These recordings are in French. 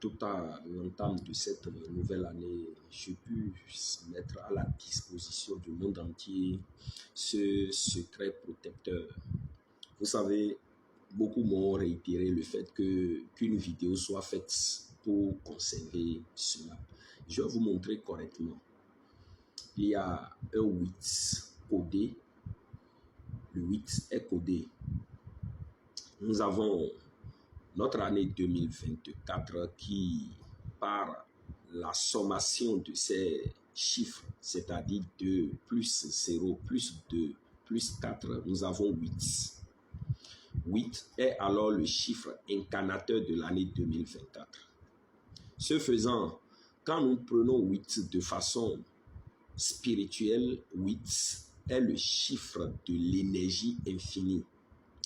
tout à l'entame de cette nouvelle année, je puisse mettre à la disposition du monde entier ce secret protecteur. Vous savez, beaucoup m'ont réitéré le fait qu'une vidéo soit faite pour conserver cela. Je vais vous montrer correctement. Il y a un 8 codé. Le 8 est codé. Nous avons notre année 2024 qui, par la sommation de ces chiffres, c'est-à-dire 2 plus 0 plus 2 plus 4, nous avons 8. 8 est alors le chiffre incarnateur de l'année 2024. Ce faisant, quand nous prenons 8 de façon spirituelle, 8 est le chiffre de l'énergie infinie.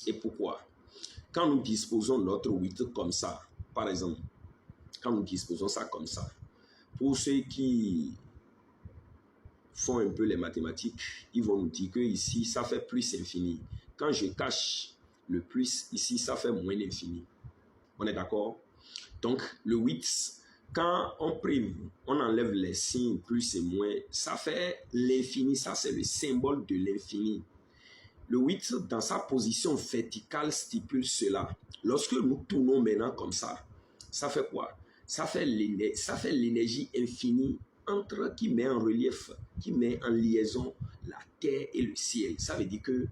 Et pourquoi? Quand nous disposons notre 8 comme ça, par exemple, quand nous disposons ça comme ça, pour ceux qui font un peu les mathématiques, ils vont nous dire que ici, ça fait plus infini. Quand je cache le plus, ici, ça fait moins infini. On est d'accord? Donc, le 8, quand on prive, on enlève les signes plus et moins, ça fait l'infini, ça c'est le symbole de l'infini. Le 8, dans sa position verticale, stipule cela. Lorsque nous tournons maintenant comme ça fait quoi? Ça fait l'énergie infinie qui met en relief, qui met en liaison la terre et le ciel. Ça veut dire que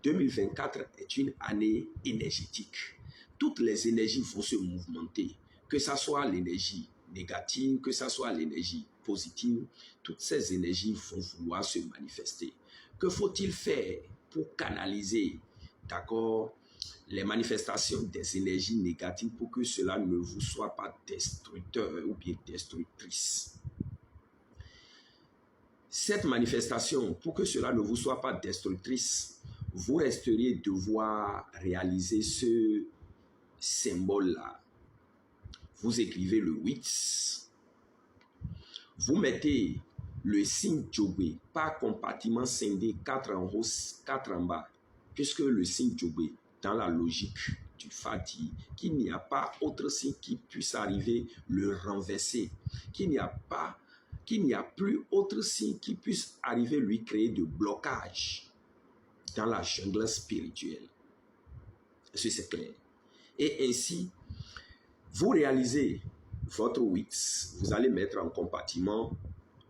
2024 est une année énergétique. Toutes les énergies vont se mouvementer, que ce soit l'énergie négative, que ce soit l'énergie positive, toutes ces énergies vont vouloir se manifester. Que faut-il faire pour canaliser, d'accord, les manifestations des énergies négatives pour que cela ne vous soit pas destructeur ou bien destructrice? Cette manifestation, pour que cela ne vous soit pas destructrice, vous resteriez devoir réaliser ce symbole-là. Vous écrivez le 8, vous mettez le signe Djogwe, par compartiment scindé, 4 en haut, 4 en bas, puisque le signe Djogwe, dans la logique du Fa dit qu'il n'y a pas autre signe qui puisse arriver le renverser, qu'il n'y a plus autre signe qui puisse arriver lui créer de blocage dans la jungle spirituelle. Est-ce que c'est clair? Et ainsi, vous réalisez votre 8, vous allez mettre en compartiment,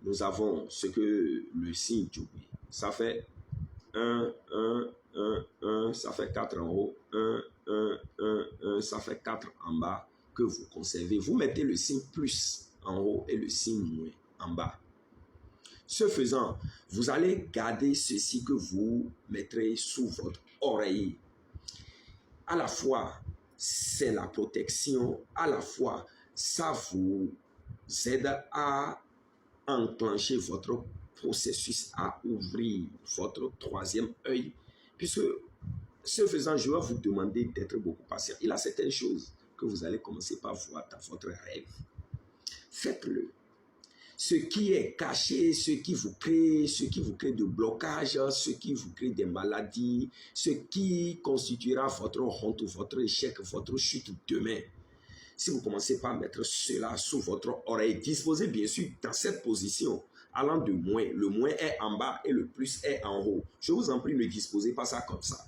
nous avons ce que le signe Djogwe, ça fait 1, 1, 1, 1, ça fait 4 en haut, 1, 1, 1, 1, ça fait 4 en bas que vous conservez. Vous mettez le signe plus en haut et le signe moins en bas. Ce faisant, vous allez garder ceci que vous mettrez sous votre oreiller. À la fois, c'est la protection, à la fois, ça vous aide à enclencher votre processus, à ouvrir votre troisième œil, puisque ce faisant, je vais vous demander d'être beaucoup patient. Il y a certaines choses que vous allez commencer par voir dans votre rêve. Faites-le. Ce qui est caché, ce qui vous crée de blocages, ce qui vous crée des maladies, ce qui constituera votre honte, votre échec, votre chute demain. Si vous commencez par mettre cela sous votre oreille, disposez bien sûr dans cette position, allant de moins. Le moins est en bas et le plus est en haut. Je vous en prie, ne disposez pas ça comme ça.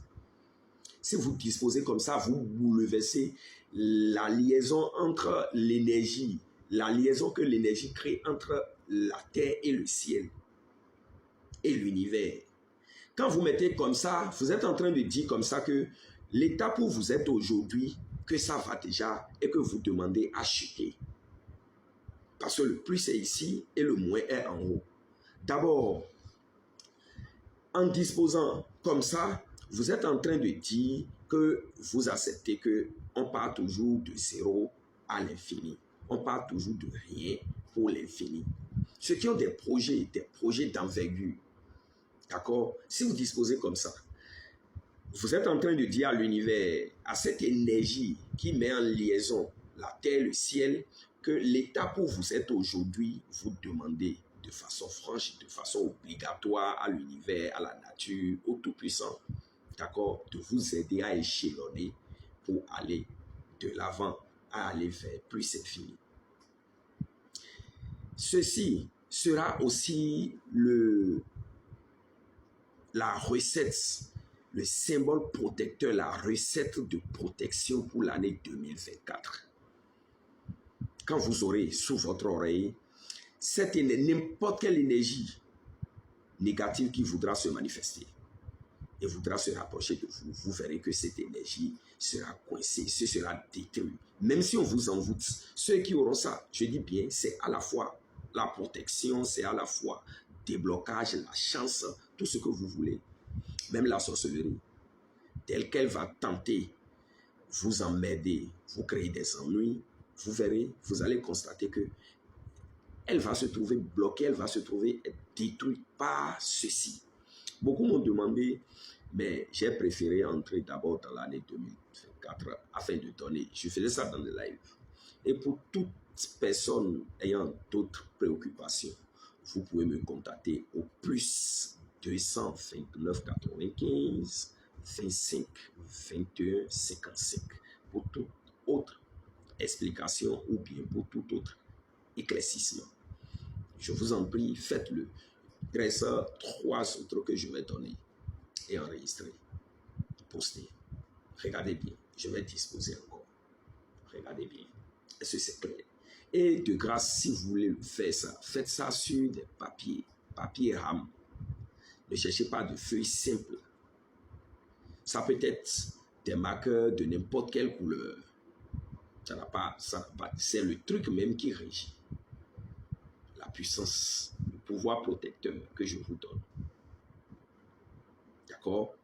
Si vous disposez comme ça, vous bouleversez la liaison entre l'énergie, la liaison que l'énergie crée entre la terre et le ciel et l'univers. Quand vous mettez comme ça, vous êtes en train de dire comme ça que l'état où vous êtes aujourd'hui, que ça va déjà et que vous demandez à chuter. Parce que le plus est ici et le moins est en haut. D'abord, en disposant comme ça, vous êtes en train de dire que vous acceptez qu'on part toujours de zéro à l'infini. On part toujours de rien pour l'infini. Ceux qui ont des projets d'envergure, d'accord? Si vous disposez comme ça, vous êtes en train de dire à l'univers, à cette énergie qui met en liaison la terre, le ciel, que l'état où vous êtes aujourd'hui, vous demandez de façon franche, de façon obligatoire à l'univers, à la nature, au Tout-Puissant, d'accord, de vous aider à échelonner pour aller de l'avant, à aller vers plus infini. Ceci sera aussi la recette, le symbole protecteur, la recette de protection pour l'année 2024. Quand vous aurez sous votre oreille n'importe quelle énergie négative qui voudra se manifester et voudra se rapprocher de vous, vous verrez que cette énergie sera coincée, ce sera détruit. Même si on vous envoûte, ceux qui auront ça, je dis bien, c'est à la fois la protection, c'est à la fois déblocage, la chance, tout ce que vous voulez. Même la sorcellerie, telle qu'elle va tenter vous emmerder, vous créer des ennuis, vous verrez, vous allez constater que elle va se trouver bloquée, elle va se trouver détruite par ceci. Beaucoup m'ont demandé, mais j'ai préféré entrer d'abord dans l'année 2024 afin de donner. Je faisais ça dans le live. Et pour toute personne ayant d'autres préoccupations, vous pouvez me contacter au plus 229 95 25 21 55 pour toute autre explication ou bien pour tout autre éclaircissement. Je vous en prie, faites-le. Il reste 3 autres que je vais donner et enregistrer, poster. Regardez bien, je vais disposer encore. Regardez bien. Est-ce que c'est clair? Et de grâce, si vous voulez faire ça, faites ça sur des papier RAM. Ne cherchez pas de feuilles simples. Ça peut être des marqueurs de n'importe quelle couleur. Ça n'a pas, c'est le truc même qui régit la puissance, le pouvoir protecteur que je vous donne. D'accord?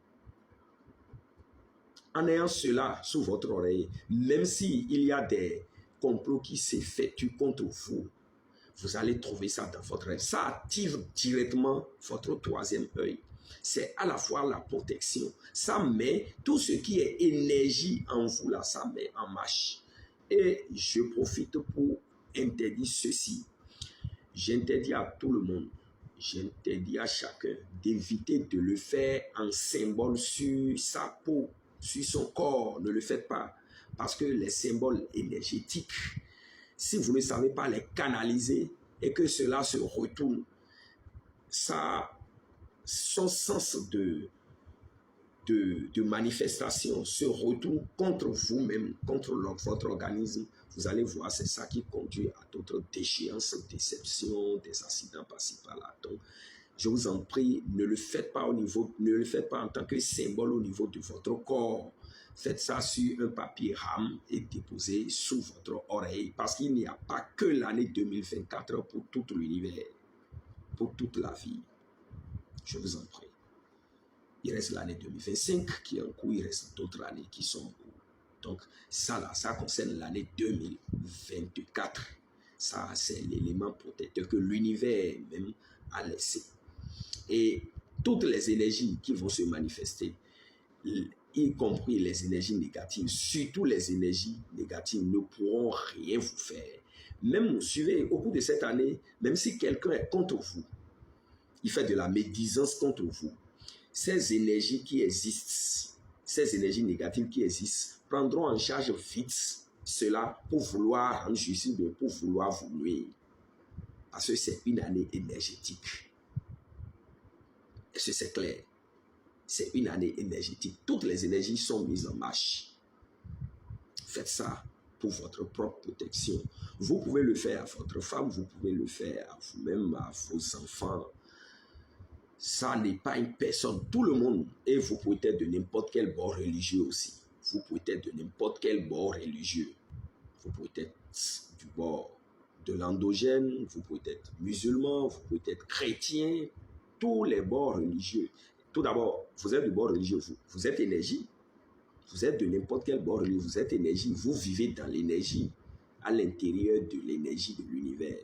En ayant cela sous votre oreille, même s'il y a des complots qui s'effectuent contre vous, vous allez trouver ça dans votre œil. Ça active directement votre troisième œil. C'est à la fois la protection. Ça met tout ce qui est énergie en vous, là, ça met en marche. Et je profite pour interdire ceci. J'interdis à tout le monde, j'interdis à chacun d'éviter de le faire en symbole sur sa peau, sur son corps. Ne le faites pas. Parce que les symboles énergétiques, si vous ne savez pas les canaliser et que cela se retourne, ça, son sens de manifestation se retourne contre vous-même, contre votre organisme. Vous allez voir, c'est ça qui conduit à d'autres déchéances, déceptions, des accidents par-ci par-là. Donc, je vous en prie, ne le faites pas en tant que symbole au niveau de votre corps. Faites ça sur un papier RAM et déposez sous votre oreille, parce qu'il n'y a pas que l'année 2024 pour tout l'univers, pour toute la vie. Je vous en prie. Il reste l'année 2025 qui est en cours, il reste d'autres années qui sont en cours. Donc, ça là, ça concerne l'année 2024. Ça, c'est l'élément protecteur que l'univers même a laissé. Et toutes les énergies qui vont se manifester, y compris les énergies négatives, surtout les énergies négatives, ne pourront rien vous faire. Même, suivez, au cours de cette année, même si quelqu'un est contre vous, il fait de la médisance contre vous, ces énergies qui existent, ces énergies négatives qui existent, prendront en charge vite cela pour vouloir rendre justice, pour vouloir vous nuire. Parce que c'est une année énergétique. Est-ce que c'est clair? C'est une année énergétique. Toutes les énergies sont mises en marche. Faites ça pour votre propre protection. Vous pouvez le faire à votre femme, vous pouvez le faire à vous-même, à vos enfants. Ça n'est pas une personne, tout le monde. Et vous pouvez être de n'importe quel bord religieux aussi. Vous pouvez être de n'importe quel bord religieux. Vous pouvez être du bord de l'endogène, vous pouvez être musulman, vous pouvez être chrétien, tous les bords religieux. Tout d'abord, vous êtes du bord religieux, vous êtes énergie. Vous êtes de n'importe quel bord religieux, vous êtes énergie. Vous vivez dans l'énergie, à l'intérieur de l'énergie de l'univers.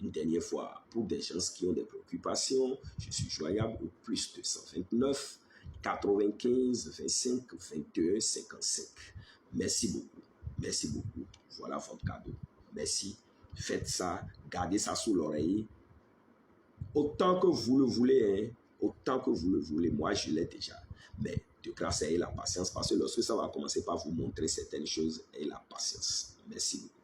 Une dernière fois, pour des gens qui ont des préoccupations, je suis joignable au plus 229 95 25 21 55. Merci beaucoup. Merci beaucoup. Voilà votre cadeau. Merci. Faites ça. Gardez ça sous l'oreille. Autant que vous le voulez, hein, autant que vous le voulez. Moi, je l'ai déjà. Mais de grâce, ayez la patience parce que lorsque ça va commencer par vous montrer certaines choses, ayez la patience. Merci beaucoup.